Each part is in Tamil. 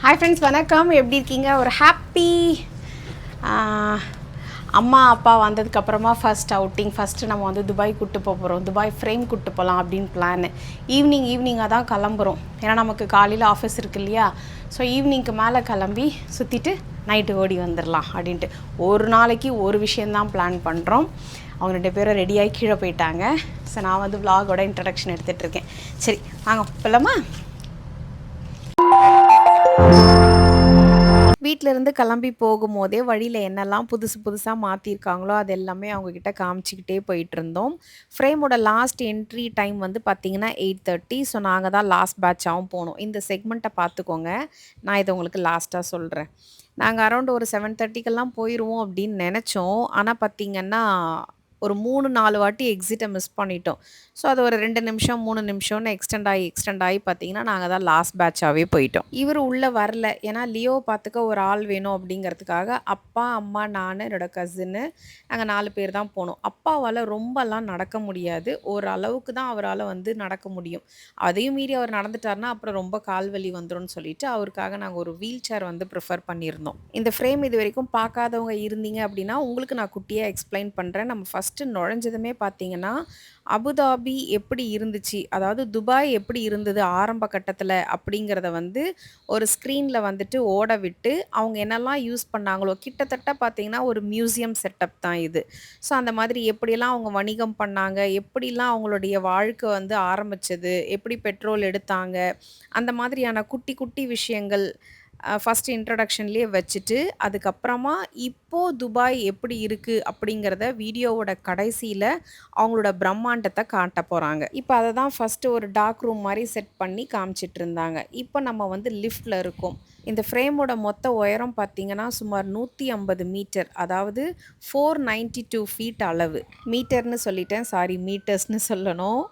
ஹாய் ஃப்ரெண்ட்ஸ், வணக்கம். எப்படி இருக்கீங்க? ஒரு ஹாப்பி அம்மா அப்பா வந்ததுக்கப்புறமா ஃபஸ்ட் அவுட்டிங். ஃபஸ்ட்டு நம்ம வந்து துபாய் கூப்பிட்டு போகிறோம். துபாய் ஃப்ரேம் கூப்பிட்டு போகலாம் அப்படின்னு பிளான். ஈவினிங்காக தான் கிளம்புறோம். ஏன்னா நமக்கு காலையில் ஆஃபீஸ் இருக்குது இல்லையா. ஸோ ஈவினிங்க்கு மேலே கிளம்பி சுற்றிட்டு நைட்டு ஓடி வந்துடலாம் அப்படின்ட்டு ஒரு நாளைக்கு ஒரு விஷயந்தான் பிளான் பண்ணுறோம். அவங்க 2 பேரும் ரெடியாகி கீழே போயிட்டாங்க. ஸோ நான் வந்து விலாகோட இன்ட்ரடக்ஷன் எடுத்துகிட்ருக்கேன். சரி வாங்க போகலாமா? வீட்டிலேருந்து கிளம்பி போகும்போதே வழியில் என்னெல்லாம் புதுசாக மாற்றிருக்காங்களோ அது எல்லாமே அவங்கக்கிட்ட காமிச்சிக்கிட்டே போயிட்டுருந்தோம். ஃப்ரேமோட லாஸ்ட் என்ட்ரி டைம் வந்து பார்த்திங்கன்னா 8:30. ஸோ நாங்கள் தான் லாஸ்ட் பேட்சாகவும் போனோம். இந்த செக்மெண்ட்டை பார்த்துக்கோங்க. நான் இதை உங்களுக்கு லாஸ்ட்டாக சொல்கிறேன். நாங்கள் அரௌண்ட் ஒரு 7:30க்கெல்லாம் போயிடுவோம் அப்படின்னு நினச்சோம். ஆனால் பார்த்திங்கன்னா ஒரு 3-4 வாட்டி எக்ஸிட்டை மிஸ் பண்ணிட்டோம். ஸோ அது ஒரு 2 நிமிஷம் 3 நிமிஷம்னு எக்ஸ்டெண்ட் ஆகி பார்த்திங்கன்னா நாங்கள் தான் லாஸ்ட் பேட்சாகவே போயிட்டோம். இவர் உள்ளே வரல. ஏன்னா லியோ பார்த்துக்க ஒரு ஆள் வேணும் அப்படிங்கிறதுக்காக அப்பா, அம்மா, நான், என்னோடய கசின்னு நாங்கள் 4 பேர் தான் போனோம். அப்பாவால் ரொம்பலாம் நடக்க முடியாது. ஒரு அளவுக்கு தான் அவரால் வந்து நடக்க முடியும். அதையும் மீறி அவர் நடந்துட்டார்னா அப்புறம் ரொம்ப கால் வலி வந்துரும்னு சொல்லிட்டு அவருக்காக நாங்கள் ஒரு வீல் சேர் வந்து ப்ரிஃபர் பண்ணியிருந்தோம். இந்த ஃப்ரேம் இது வரைக்கும் பார்க்காதவங்க இருந்தீங்க அப்படின்னா உங்களுக்கு நான் குட்டியாக எக்ஸ்பிளைன் பண்ணுறேன். நம்ம ஃபஸ்ட்டு நுழைஞ்சதுமே பார்த்தீங்கன்னா அபுதாபி எப்படி இருந்துச்சு, அதாவது துபாய் எப்படி இருந்தது ஆரம்ப கட்டத்தில் அப்படிங்கிறத வந்து ஒரு ஸ்க்ரீனில் வந்துட்டு ஓட விட்டு அவங்க என்னெல்லாம் யூஸ் பண்ணாங்களோ கிட்டத்தட்ட பார்த்தீங்கன்னா ஒரு மியூசியம் செட்டப் தான் இது. ஸோ அந்த மாதிரி எப்படியெல்லாம் அவங்க வணிகம் பண்ணாங்க, எப்படிலாம் அவங்களுடைய வாழ்க்கை வந்து ஆரம்பிச்சது, எப்படி பெட்ரோல் எடுத்தாங்க, அந்த மாதிரியான குட்டி குட்டி விஷயங்கள் ஃபஸ்ட் இன்ட்ரடக்ஷன்லேயே வச்சுட்டு அதுக்கப்புறமா இப்போது துபாய் எப்படி இருக்குது அப்படிங்கிறத வீடியோவோட கடைசியில் அவங்களோட பிரம்மாண்டத்தை காட்ட போகிறாங்க. இப்போ அதை தான் ஃபஸ்ட்டு ஒரு டார்க் ரூம் மாதிரி செட் பண்ணி காமிச்சிட்டு இருந்தாங்க. இப்போ நம்ம வந்து லிஃப்டில் இருக்கோம். இந்த ஃப்ரேமோட மொத்த உயரம் பார்த்திங்கன்னா சுமார் 150 மீட்டர், அதாவது 492 ஃபீட் அளவு. மீட்டர்னு சொல்லிட்டேன், சாரி மீட்டர்ஸ்னு சொல்லணும்.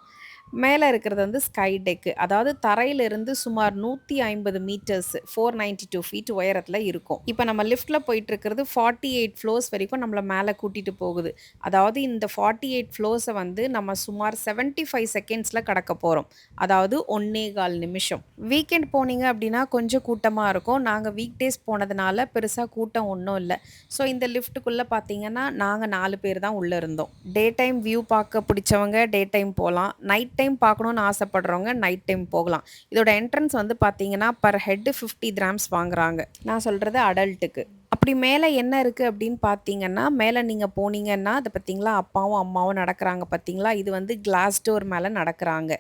மேலே இருக்கிறது வந்து ஸ்கை டெக்கு, அதாவது தரையிலிருந்து சுமார் 150 மீட்டர்ஸ் 492 ஃபீட் உயரத்தில் இருக்கும். இப்போ நம்ம லிஃப்ட்டில் போயிட்டுருக்கிறது 48 ஃப்ளோர்ஸ் வரைக்கும் நம்மளை மேலே கூட்டிகிட்டு போகுது. அதாவது இந்த 48 ஃப்ளோர்ஸை வந்து நம்ம சுமார் 75 செகண்ட்ஸில் கடக்க போகிறோம். அதாவது 1.25 நிமிஷம். வீக்கெண்ட் போனீங்க அப்படின்னா கொஞ்சம் கூட்டமாக இருக்கும். நாங்கள் வீக் டேஸ் போனதுனால பெருசாக கூட்டம் ஒன்றும் இல்லை. ஸோ இந்த லிஃப்ட்டுக்குள்ளே பார்த்தீங்கன்னா நாங்கள் 4 பேர் தான் உள்ளே இருந்தோம். டே டைம் வியூ பார்க்க பிடிச்சவங்க டே டைம் போகலாம். நைட் டைம் பார்க்கணுன்னு ஆசைப்படுறவங்க நைட் டைம் போகலாம். இதோட என்ட்ரன்ஸ் வந்து பார்த்தீங்கன்னா பர் ஹெட் 50 திராம்ஸ் வாங்குறாங்க. நான் சொல்கிறது அடல்ட்டுக்கு. அப்படி மேலே என்ன இருக்குது அப்படின்னு பார்த்தீங்கன்னா, மேலே நீங்கள் போனீங்கன்னா அது பார்த்தீங்களா அப்பாவும் அம்மாவும் நடக்கிறாங்க பார்த்தீங்களா, இது வந்து கிளாஸ் டோர் மேலே நடக்கிறாங்க.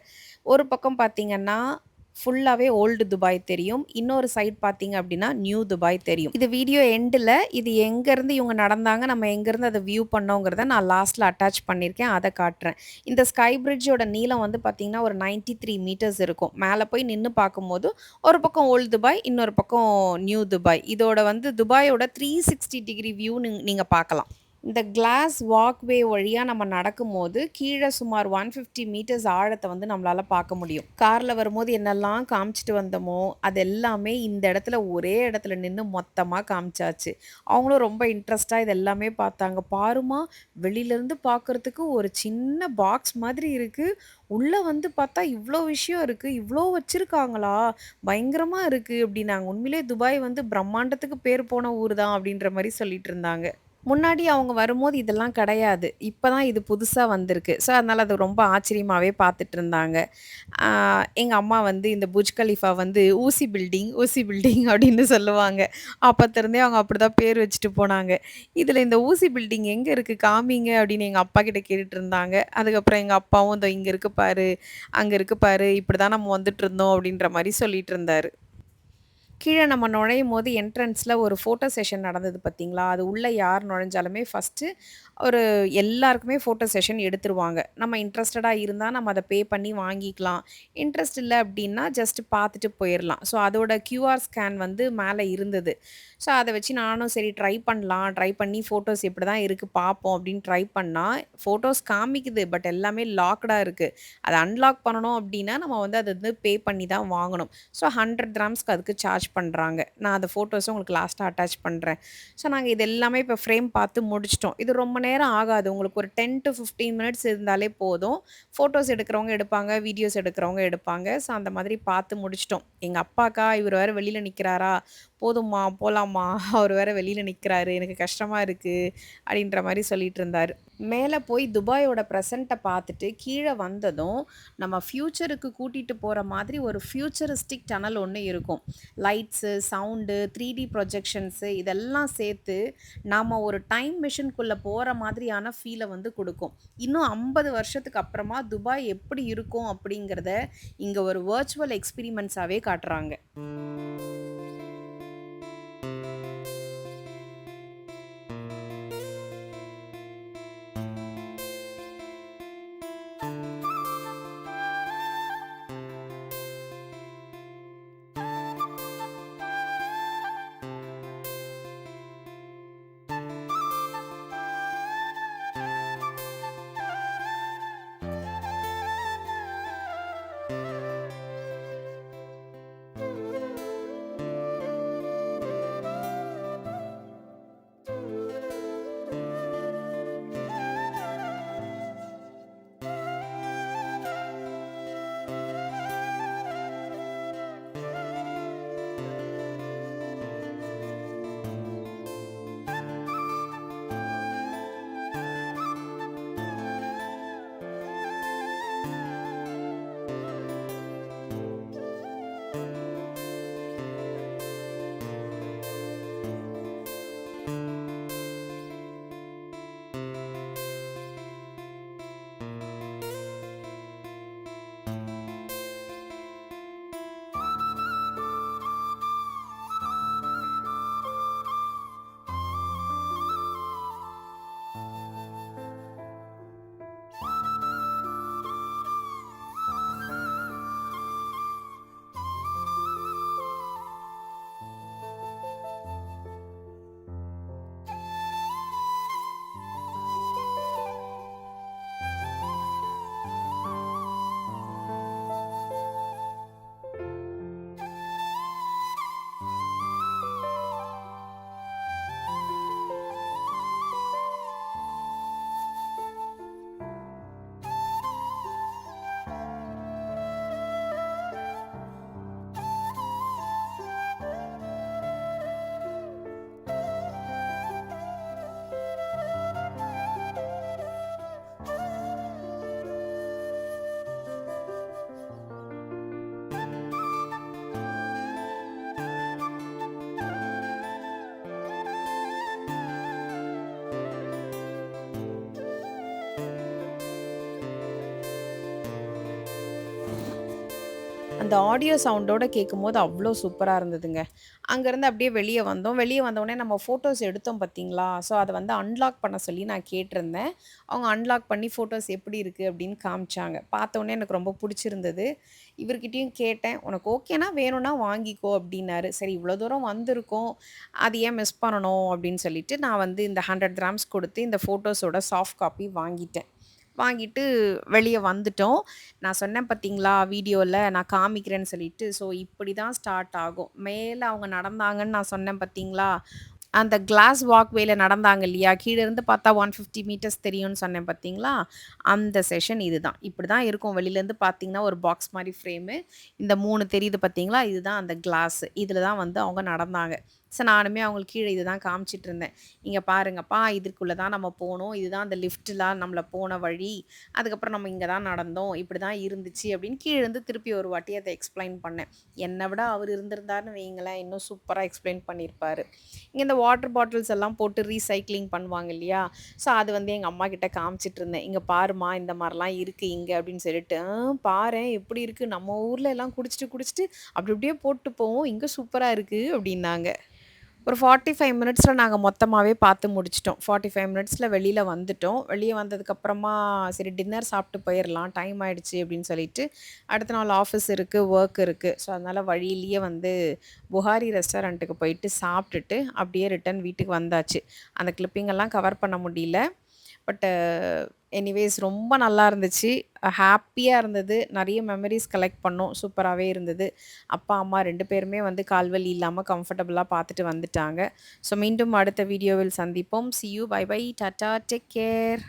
ஒரு பக்கம் பார்த்தீங்கன்னா ஃபுல்லாகவே ஓல்டு துபாய் தெரியும். இன்னொரு சைட் பார்த்தீங்க அப்படின்னா நியூ துபாய் தெரியும். இது வீடியோ எண்டில் இது எங்கேருந்து இவங்க நடந்தாங்க, நம்ம எங்கேருந்து அதை வியூ பண்ணோங்கிறத நான் லாஸ்ட்டில் அட்டாச் பண்ணியிருக்கேன், அதை காட்டுறேன். இந்த ஸ்கை பிரிட்ஜோட நீளம் வந்து பார்த்திங்கன்னா ஒரு 93 மீட்டர்ஸ் இருக்கும். மேலே போய் நின்று பார்க்கும்போது ஒரு பக்கம் ஓல்டு துபாய், இன்னொரு பக்கம் நியூ துபாய். இதோட வந்து துபாயோட 360 டிகிரி வியூ நீங்கள் பார்க்கலாம். இந்த கிளாஸ் வாக்வே வழியாக நம்ம நடக்கும்போது கீழே சுமார் 150 மீட்டர்ஸ் ஆழத்தை வந்து நம்மளால் பார்க்க முடியும். காரில் வரும்போது என்னெல்லாம் காமிச்சிட்டு வந்தோமோ அது எல்லாமே இந்த இடத்துல ஒரே இடத்துல நின்று மொத்தமாக காமிச்சாச்சு. அவங்களும் ரொம்ப இன்ட்ரெஸ்டாக இது எல்லாமே பார்த்தாங்க. பாருமா, வெளியிலேருந்து பார்க்குறதுக்கு ஒரு சின்ன பாக்ஸ் மாதிரி இருக்குது, உள்ளே வந்து பார்த்தா இவ்வளோ விஷயம் இருக்குது, இவ்வளோ வச்சுருக்காங்களா, பயங்கரமாக இருக்குது அப்படின்னாங்க. உண்மையிலே துபாய் வந்து பிரம்மாண்டத்துக்கு பேர் போன ஊர் தான் அப்படின்ற மாதிரி சொல்லிட்டு இருந்தாங்க. முன்னாடி அவங்க வரும்போது இதெல்லாம் கிடையாது. இப்ப தான் இது புதுசா வந்திருக்கு. ஸோ, அதனால அது ரொம்ப ஆச்சரியமாவே பார்த்துட்டுருந்தாங்க. எங்க அம்மா வந்து இந்த புர்ஜ் கலிஃபா வந்து ஊசி பில்டிங் அப்படின்னு சொல்லுவாங்க. அப்பத்திருந்தே அவங்க அப்படிதான் பேர் வச்சுட்டு போனாங்க. "இதில இந்த ஊசி பில்டிங் எங்க இருக்கு? காமிங்க" அப்படின்னு எங்க அப்பா கிட்ட கேட்டுட்டு இருந்தாங்க. அதுக்கப்புறம் எங்க அப்பாவும் "இதோ இங்க இருக்கு பாரு, அங்க இருக்கு பாரு, இப்படிதான் நம்ம வந்துட்டுருந்தோம்" அப்படின்ற மாரி சொல்லிட்டு இருந்தாரு. கீழ நம்ம நுழையும்போது என்ட்ரன்ஸ்ல ஒரு ஃபோட்டோ செஷன் நடந்தது பார்த்தீங்களா? அது உள்ள யார் நுழைஞ்சாலுமே ஃபர்ஸ்ட்டு ஒரு எல்லாருக்குமே ஃபோட்டோ செஷன் எடுத்துருவாங்க. நம்ம இன்ட்ரஸ்டடா இருந்தா நம்ம அத பே பண்ணி வாங்கிக்கலாம். இன்ட்ரெஸ்ட் இல்ல அப்டின்னா ஜஸ்ட் பார்த்துட்டு போயிரலாம். ஸோ அதோட கியூஆர் ஸ்கேன் வந்து மேல இருந்தது. ஸோ அத வச்சு நானும் சரி ட்ரை பண்ணலாம். ட்ரை பண்ணி ஃபோட்டோஸ் எப்படிதான் இருக்கு பார்ப்போம் அப்படின்னு ட்ரை பண்ணா, ஃபோட்டோஸ் காமிக்குது. பட் எல்லாமே லாக்டா இருக்கு. அத அன்லாக் பண்ணணும் அப்படின்னா நம்ம வந்து அது வந்து பே பண்ணி தான் வாங்கணும். ஸோ 100 கிராம்ஸ்க்கு அதுக்கு சார்ஜ் அட்டாச் பண்றாங்க. நான் அந்த ஃபோட்டோஸ உங்களுக்கு லாஸ்ட்டா அட்டாச் பண்றேன். ஸோ நாங்க இது எல்லாமே இப்ப ஃப்ரேம் பார்த்து முடிச்சுட்டோம். இது ரொம்ப நேரம் ஆகாது. உங்களுக்கு ஒரு 10 டூ 15 மினிட்ஸ் இருந்தாலே போதும். ஃபோட்டோஸ் எடுக்கிறவங்க எடுப்பாங்க, வீடியோஸ் எடுக்கிறவங்க எடுப்பாங்க. ஸோ அந்த மாதிரி பார்த்து முடிச்சுட்டோம். எங்க அப்பாக்கா, "இவரு வேற வெளியில நிக்கிறாரா? போதும்மா, போலாம்மா. அவரு வேற வெளியில நிக்கிறாரு. எனக்கு கஷ்டமா இருக்கு." அப்படின்ற மாரி சொல்லிட்டு இருந்தாரு. மேல போய் துபாயோட ப்ரெசன்ட்ட பார்த்துட்டு கீழ வந்ததும், நம்ம ஃப்யூச்சருக்கு கூட்டிட்டு போற மாதிரி ஒரு ஃப்யூச்சரிஸ்டிக் டனல் ஒண்ணு இருக்கும். லைட்ஸு, சவுண்டு, 3D ப்ரொஜெக்ஷன்ஸு இதெல்லாம் சேர்த்து, நாம ஒரு டைம் மெஷின்குள்ள போற மாதிரியான ஃபீல வந்து குடுக்கும். இன்னும் 50 வருஷத்துக்கு அப்புறமா துபாய் எப்படி இருக்கும் அப்படிங்கிறத, இங்க ஒரு வர்ச்சுவல் எக்ஸ்பீரிமெண்ட்ஸாவே காட்டுறாங்க. அந்த ஆடியோ சவுண்டோட கேட்கும்போது அவ்ளோ சூப்பரா இருந்ததுங்க. அங்கருந்து அப்படியே வெளிய வந்தோம். வெளிய வந்தவுனே நம்ம ஃபோட்டோஸ் எடுத்தோம் பார்த்தீங்களா? ஸோ அத வந்து அன்லாக் பண்ண சொல்லி நான் கேட்டிருந்தேன். அவங்க அன்லாக் பண்ணி ஃபோட்டோஸ் எப்படி இருக்கு அப்படின்னு காமிச்சாங்க. பார்த்தவுனே எனக்கு ரொம்ப புடிச்சிருந்தது. இவர்கிட்டயும் கேட்டேன். "உனக்கு ஓகேனா வேணும்னா வாங்கிக்கோ" அப்படின்னாரு. சரி இவ்வளோ தூரம் வந்திருக்கோம். அது ஏன் மிஸ் பண்ணணும் அப்படின்னு சொல்லிட்டு நான் வந்து இந்த 100 கிராம்ஸ் குடுத்து இந்த ஃபோட்டோஸோட சாஃப்ட் காப்பி வாங்கிட்டேன். வாங்கிட்டு வெளிய வந்துட்டோம். நான் சொன்னேன் பார்த்தீங்களா, வீடியோல நான் காமிக்கிறேன்னு சொல்லிட்டு. ஸோ இப்படி தான் ஸ்டார்ட் ஆகும். மேல அவங்க நடந்தாங்கன்னு நான் சொன்னேன் பார்த்தீங்களா, அந்த கிளாஸ் வாக்வேல நடந்தாங்க இல்லையா? கீழ இருந்து பார்த்தா 150 மீட்டர்ஸ் தெரியும்னு சொன்னேன் பார்த்தீங்களா? அந்த செஷன் இதுதான். இப்படிதான் இருக்கும். வெளிலேருந்து பார்த்தீங்கன்னா, ஒரு பாக்ஸ் மாரி ஃப்ரேமு. இந்த 3 தெரியுது பார்த்தீங்களா? இதுதான் அந்த கிளாஸ். இதில தான் வந்து அவங்க நடந்தாங்க. ஸோ நானுமே அவங்களுக்கு கீழ இதுதான் காமிச்சிட்டு இருந்தேன். "இங்க பாருங்கப்பா, இதுக்குள்ள தான் நம்ம போனோம். இதுதான் அந்த லிஃப்ட்லாம் நம்மள போன வழி. அதுக்கப்புறம் நம்ம இங்க தான் நடந்தோம். இப்படி தான் இருந்துச்சு." அப்படின்னு கீழ இருந்து திருப்பி ஒரு வாட்டி அத எக்ஸ்ப்ளைன் பண்ணேன். என்ன விட அவரு இருந்திருந்தாருன்னு வையுங்களேன், இன்னும் சூப்பரா எக்ஸ்ப்ளைன் பண்ணியிருப்பாரு. இங்க இந்த வாட்டர் பாட்டில்ஸ் எல்லாம் போட்டு ரீசைக்ளிங் பண்ணுவாங்க இல்லையா? ஸோ அது வந்து எங்க அம்மாகிட்ட காமிச்சிட்டு இருந்தேன். "இங்க பாரும்மா, இந்த மாரிலாம் இருக்கு இங்க" அப்படின்னு சொல்லிட்டு. பாரேன் எப்படி இருக்கு? நம்ம ஊர்ல எல்லாம் குடிச்சிட்டு, குடிச்சிட்டு அப்படி அப்படியே போட்டு போவோம். இங்க சூப்பரா இருக்கு" அப்படின்னாங்க. ஒரு 45 மினிட்ஸ்ல நாங்க மொத்தமாவே பார்த்து முடிச்சுட்டோம். 45 மினிட்ஸ்ல வெளில வந்துட்டோம். வெளிய வந்ததுக்கப்புறமா சரி டின்னர் சாப்பிட்டு போயிரலாம். டைம் ஆயிடுச்சு அப்படின்னு சொல்லிட்டு, அடுத்த நாள் ஆஃபீஸ் இருக்கு, வொர்க் இருக்கு. ஸோ அதனால வழியிலேயே வந்து புகாரி ரெஸ்டாரண்ட்டுக்கு போயிட்டு சாப்பிட்டுட்டு, அப்படியே ரிட்டர்ன் வீட்டுக்கு வந்தாச்சு. அந்த கிளிப்பிங் எல்லாம் கவர் பண்ண முடியல. பட்டு எனிவேஸ் ரொம்ப நல்லா இருந்துச்சு. ஹேப்பியா இருந்தது. நெறைய மெமரீஸ் கலெக்ட் பண்ணோம். சூப்பராவே இருந்தது. அப்பா, அம்மா 2 பேருமே வந்து கால் வலி இல்லாம கம்ஃபர்டபுளா பார்த்துட்டு வந்துட்டாங்க. ஸோ மீண்டும் அடுத்த வீடியோவில் சந்திப்போம். See you. Bye bye. Tata. Take care.